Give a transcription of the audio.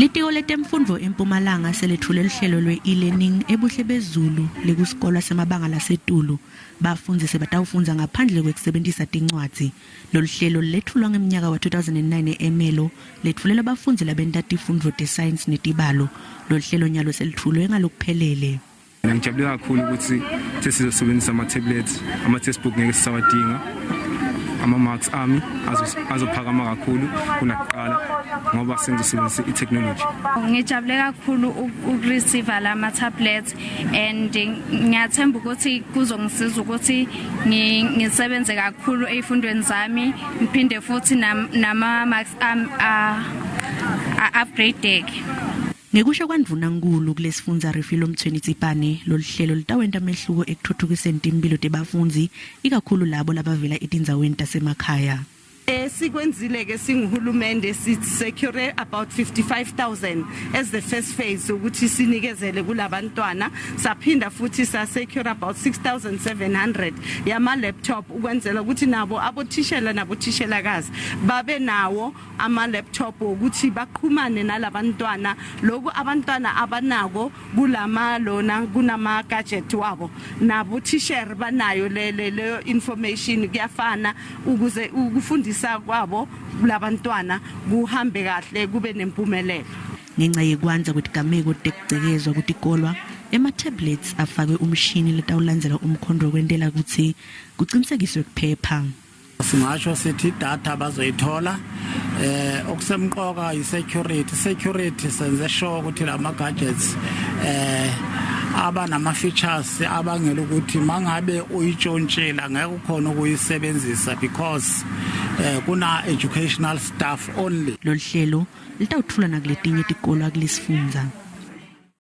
Litiko letemfundvo eMpumalanga selethule luhlelo lwe-e-learning eBuhlebezulu lekusikolo semabanga lasetulu. Bafundzi sebatawufundza ngaphandle kwekusebentisa tincwadzi. Loluhlelo lethulwa ngemnyaka wa 2009 eMelo, letfulela bafundzi labenta tifundvo te-science netibalo. Loluhlelo nyalo selithulwe ngalokuphelele. Ngijabule kakhulu ukuthi sesizosebenzisa ama-tablets, ama-textbook ngeke sisawadinga. Ama-marks ami azophakama kakhulu kunakuqala ngoba sengizosebenzisa i-technology. Ngijabule kakhulu ukureceive lama tablets and ngiyathemba ukuthi kuzongisiza ukuthi ngisebenze kakhulu ezifundweni zami, ngiphinde futhi nama-marks upgrade. Ngekusho kwandvunankulu kulesifundza Refilo Mthweni loluhlelo litawenta amehluko ekuthuthukiseni impilo tebafundzi ikakhulu labo labavela etindzaweni tasemakhaya. Sikwenzile ke singuhulumende secure about 55,000 as the first phase ukuthi sinikezele kulabantwana, saphinda futhi sa secure about 6,700 yama laptop ukwenzela ukuthi nabo abothishela nabothishelakazi babe nawo ama laptop ukuthi baqhumane nalabantwana, lokho abantwana abanako kulama lona kunama gadget wabo nabothisher banayo le information kuyafana ukuze ukufundisa kwabo labantwana kuhambe kahle kube nempumelelo. Ngenxa yekwanza kwetigameko tekugcekezwa kutikolwa ema-tablets afakwe umshini letawulandzela eMkhondo kwentela ukuthi kucinisekiswe kuphepha. Singasho sithi data bazoyithola okusemqoka security senze sure ukuthi lama gadgets aba nama features abangela ukuthi mangabe uyitshontshela ngeke ukhona ukuyisebenzisa because kuna educational staff only. Loluhlelo litawuthula nakuletinye tikolo kulesifundza.